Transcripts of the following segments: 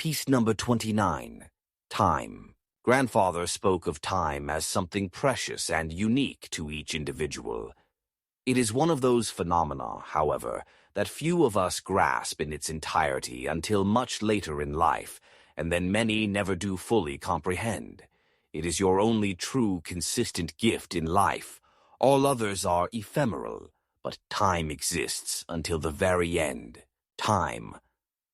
Piece number 29. Time. Grandfather spoke of time as something precious and unique to each individual. It is one of those phenomena, however, that few of us grasp in its entirety until much later in life, and then many never do fully comprehend. It is your only true, consistent gift in life. All others are ephemeral, but time exists until the very end. Time.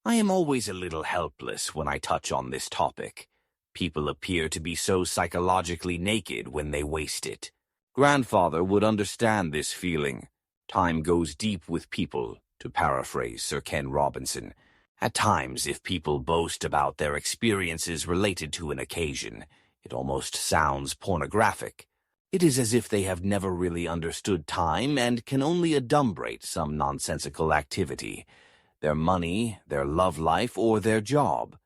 I am always a little helpless when I touch on this topic. People appear to be so psychologically naked when they waste it. Grandfather would understand this feeling. Time goes deep with people, to paraphrase Sir Ken Robinson. At times, if people boast about their experiences related to an occasion, it almost sounds pornographic. It is as if they have never really understood time and can only adumbrate some nonsensical activity. Their money, their love life, or their job.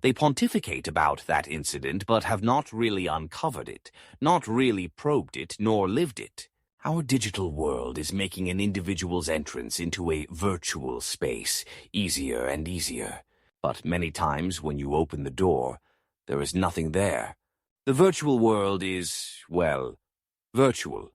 They pontificate about that incident but have not really uncovered it, not really probed it, nor lived it. Our digital world is making an individual's entrance into a virtual space easier and easier. But many times when you open the door, there is nothing there. The virtual world is, well, virtual,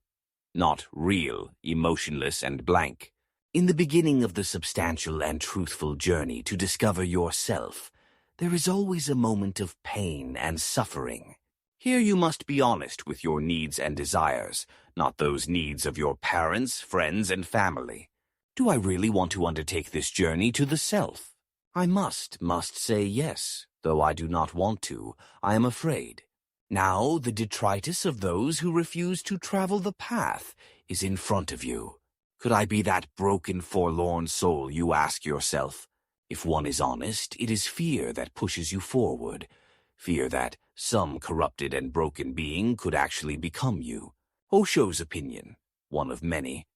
not real, emotionless, and blank. In the beginning of the substantial and truthful journey to discover yourself, there is always a moment of pain and suffering. Here you must be honest with your needs and desires, not those needs of your parents, friends, and family. Do I really want to undertake this journey to the self? I must say yes, though I do not want to. I am afraid. Now the detritus of those who refuse to travel the path is in front of you. Could I be that broken, forlorn soul, you ask yourself? If one is honest, it is fear that pushes you forward. Fear that some corrupted and broken being could actually become you. Osho's opinion, one of many.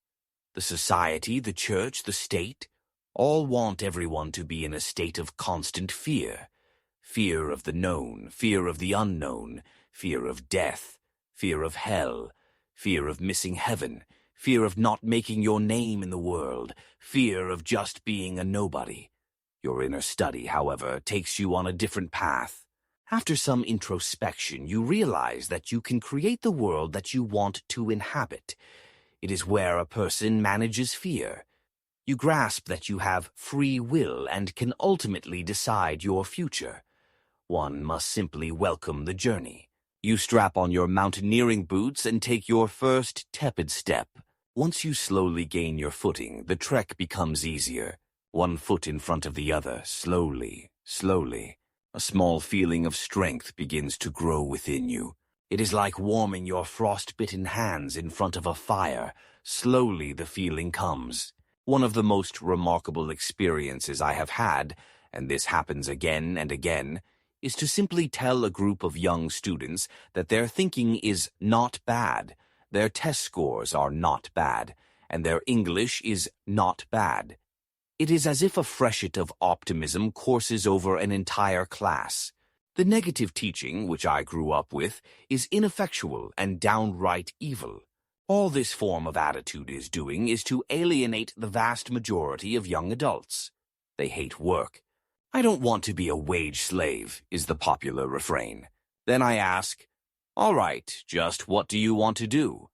The society, the church, the state, all want everyone to be in a state of constant fear. Fear of the known, fear of the unknown, fear of death, fear of hell, fear of missing heaven, fear of not making your name in the world, fear of just being a nobody. Your inner study, however, takes you on a different path. After some introspection, you realize that you can create the world that you want to inhabit. It is where a person manages fear. You grasp that you have free will and can ultimately decide your future. One must simply welcome the journey. You strap on your mountaineering boots and take your first tepid step. Once you slowly gain your footing, the trek becomes easier. One foot in front of the other, slowly, slowly. A small feeling of strength begins to grow within you. It is like warming your frost-bitten hands in front of a fire. Slowly the feeling comes. One of the most remarkable experiences I have had, and this happens again and again, is to simply tell a group of young students that their thinking is not bad. Their test scores are not bad, and their English is not bad. It is as if a freshet of optimism courses over an entire class. The negative teaching, which I grew up with, is ineffectual and downright evil. All this form of attitude is doing is to alienate the vast majority of young adults. They hate work. I don't want to be a wage slave, is the popular refrain. Then I ask, all right, just what do you want to do?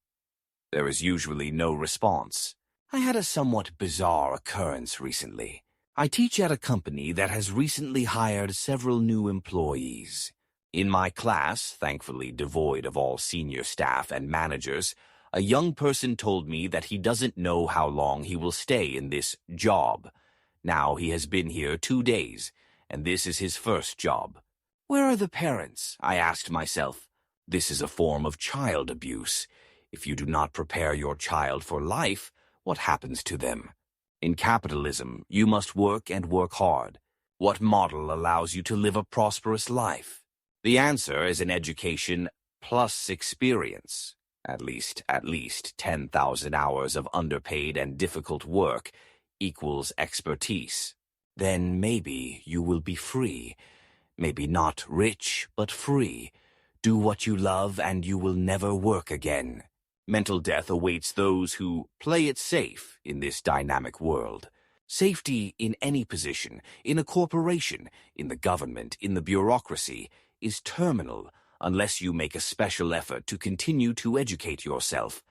There is usually no response. I had a somewhat bizarre occurrence recently. I teach at a company that has recently hired several new employees. In my class, thankfully devoid of all senior staff and managers, a young person told me that he doesn't know how long he will stay in this job. Now he has been here 2 days, and this is his first job. Where are the parents? I asked myself. This is a form of child abuse. If you do not prepare your child for life, what happens to them? In capitalism, you must work and work hard. What model allows you to live a prosperous life? The answer is an education plus experience. At least 10,000 hours of underpaid and difficult work equals expertise. Then maybe you will be free. Maybe not rich, but free. Do what you love and you will never work again. Mental death awaits those who play it safe in this dynamic world. Safety in any position, in a corporation, in the government, in the bureaucracy, is terminal unless you make a special effort to continue to educate yourself.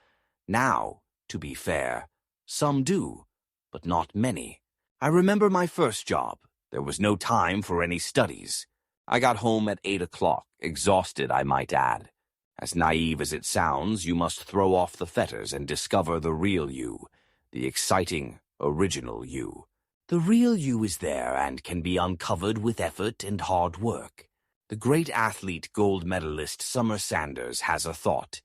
Now, to be fair, some do, but not many. I remember my first job. There was no time for any studies. I got home at 8 o'clock, exhausted, I might add. As naive as it sounds, you must throw off the fetters and discover the real you, the exciting, original you. The real you is there and can be uncovered with effort and hard work. The great athlete gold medalist Summer Sanders has a thought.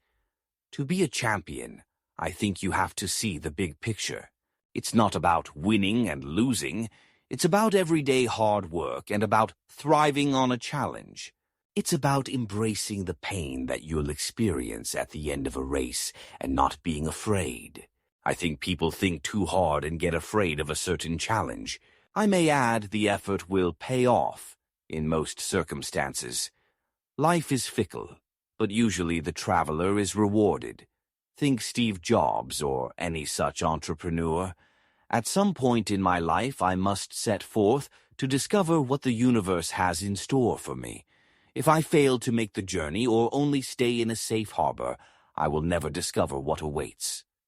To be a champion, I think you have to see the big picture. It's not about winning and losing. It's about everyday hard work and about thriving on a challenge. It's about embracing the pain that you'll experience at the end of a race and not being afraid. I think people think too hard and get afraid of a certain challenge. I may add the effort will pay off in most circumstances. Life is fickle, but usually the traveler is rewarded. Think Steve Jobs or any such entrepreneur. At some point in my life, I must set forth to discover what the universe has in store for me. If I fail to make the journey or only stay in a safe harbor, I will never discover what awaits.